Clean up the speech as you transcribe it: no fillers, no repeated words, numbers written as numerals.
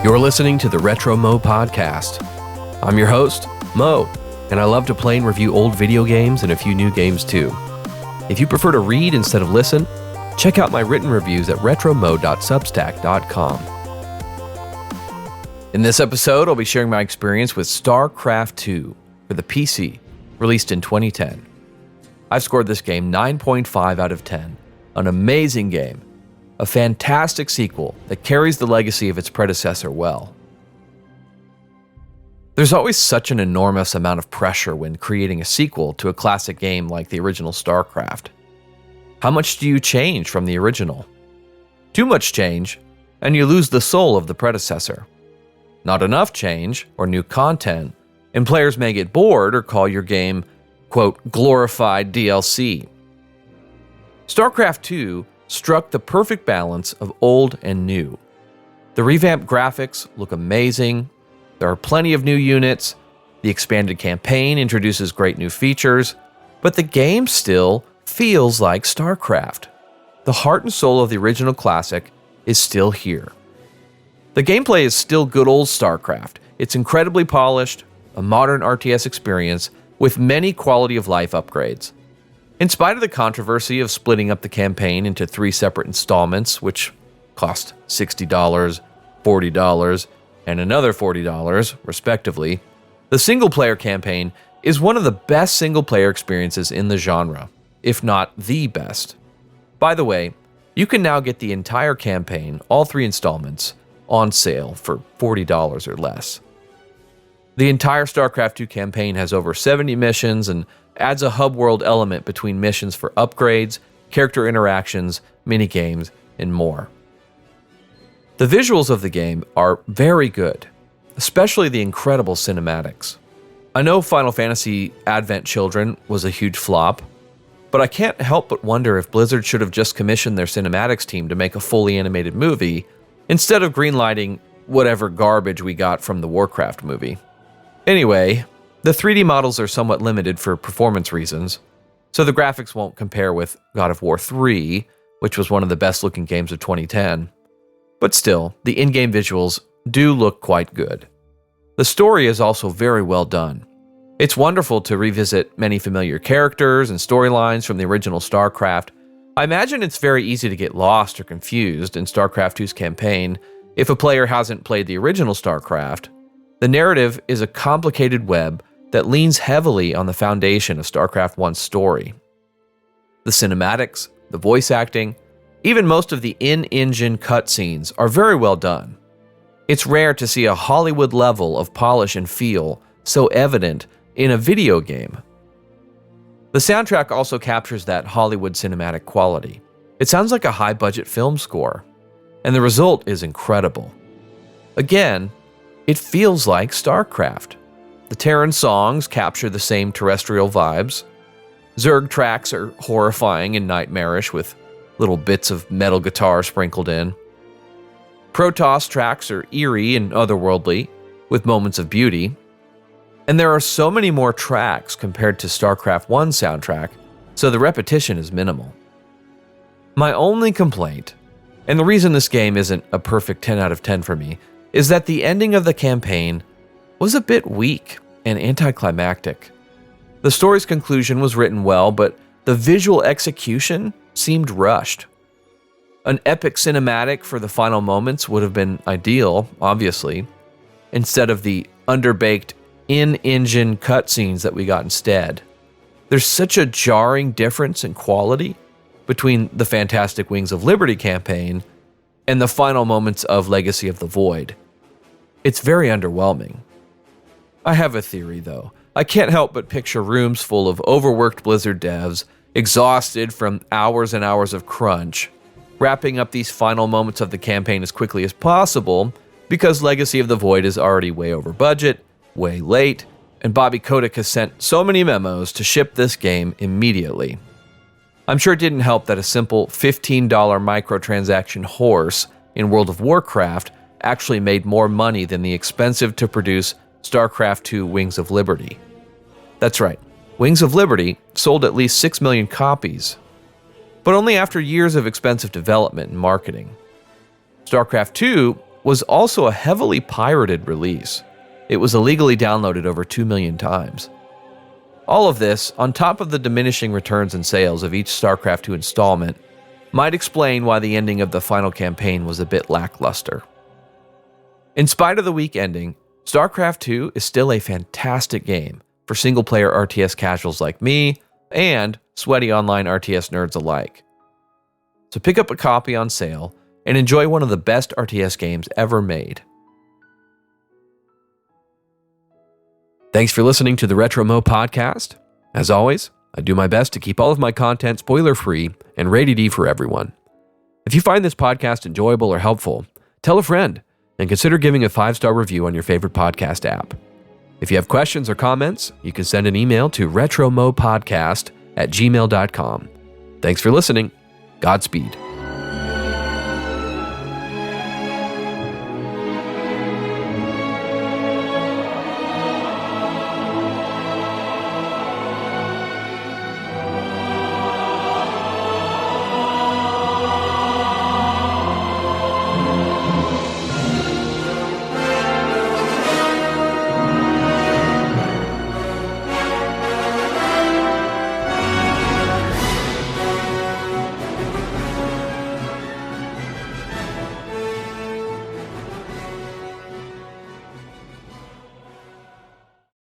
You're listening to the Retro Mo Podcast. I'm your host, Mo, and I love to play and review old video games and a few new games too. If you prefer to read instead of listen, check out my written reviews at retromo.substack.com. In this episode, I'll be sharing my experience with StarCraft 2 for the PC, released in 2010. I've scored this game 9.5 out of 10, an amazing game, a fantastic sequel that carries the legacy of its predecessor well. There's always such an enormous amount of pressure when creating a sequel to a classic game like the original StarCraft. How much do you change from the original? Too much change, and you lose the soul of the predecessor. Not enough change, or new content, and players may get bored or call your game, quote, glorified DLC. StarCraft 2 struck the perfect balance of old and new. The revamped graphics look amazing, there are plenty of new units, the expanded campaign introduces great new features, but the game still feels like StarCraft. The heart and soul of the original classic is still here. The gameplay is still good old StarCraft. It's incredibly polished, a modern RTS experience with many quality of life upgrades. In spite of the controversy of splitting up the campaign into 3 separate installments, which cost $60, $40, and another $40, respectively, the single-player campaign is one of the best single-player experiences in the genre, if not the best. By the way, you can now get the entire campaign, all 3 installments, on sale for $40 or less. The entire StarCraft 2 campaign has over 70 missions and adds a hub world element between missions for upgrades, character interactions, minigames, and more. The visuals of the game are very good, especially the incredible cinematics. I know Final Fantasy Advent Children was a huge flop, but I can't help but wonder if Blizzard should have just commissioned their cinematics team to make a fully animated movie instead of greenlighting whatever garbage we got from the Warcraft movie. Anyway, the 3D models are somewhat limited for performance reasons, so the graphics won't compare with God of War 3, which was one of the best looking games of 2010. But still, the in-game visuals do look quite good. The story is also very well done. It's wonderful to revisit many familiar characters and storylines from the original StarCraft. I imagine it's very easy to get lost or confused in StarCraft 2's campaign if a player hasn't played the original StarCraft. The narrative is a complicated web that leans heavily on the foundation of StarCraft 1's story. The cinematics, the voice acting, even most of the in-engine cutscenes are very well done. It's rare to see a Hollywood level of polish and feel so evident in a video game. The soundtrack also captures that Hollywood cinematic quality. It sounds like a high-budget film score, and the result is incredible. Again, it feels like StarCraft. The Terran songs capture the same terrestrial vibes. Zerg tracks are horrifying and nightmarish with little bits of metal guitar sprinkled in. Protoss tracks are eerie and otherworldly, with moments of beauty. And there are so many more tracks compared to StarCraft 1's soundtrack, so the repetition is minimal. My only complaint, and the reason this game isn't a perfect 10 out of 10 for me, is that the ending of the campaign was a bit weak and anticlimactic. The story's conclusion was written well, but the visual execution seemed rushed. An epic cinematic for the final moments would have been ideal, obviously, instead of the underbaked in-engine cutscenes that we got instead. There's such a jarring difference in quality between the fantastic Wings of Liberty campaign and the final moments of Legacy of the Void. It's very underwhelming. I have a theory, though. I can't help but picture rooms full of overworked Blizzard devs, exhausted from hours and hours of crunch, wrapping up these final moments of the campaign as quickly as possible because Legacy of the Void is already way over budget, way late, and Bobby Kotick has sent so many memos to ship this game immediately. I'm sure it didn't help that a simple $15 microtransaction horse in World of Warcraft actually made more money than the expensive-to-produce StarCraft 2 Wings of Liberty. That's right, Wings of Liberty sold at least 6 million copies, but only after years of expensive development and marketing. StarCraft 2 was also a heavily pirated release. It was illegally downloaded over 2 million times. All of this, on top of the diminishing returns and sales of each StarCraft 2 installment, might explain why the ending of the final campaign was a bit lackluster. In spite of the weak ending, StarCraft 2 is still a fantastic game for single-player RTS casuals like me and sweaty online RTS nerds alike. So pick up a copy on sale and enjoy one of the best RTS games ever made. Thanks for listening to the Retro Mo podcast. As always, I do my best to keep all of my content spoiler-free and rated E for everyone. If you find this podcast enjoyable or helpful, tell a friend and consider giving a 5-star review on your favorite podcast app. If you have questions or comments, you can send an email to retromopodcast@gmail.com. Thanks for listening. Godspeed.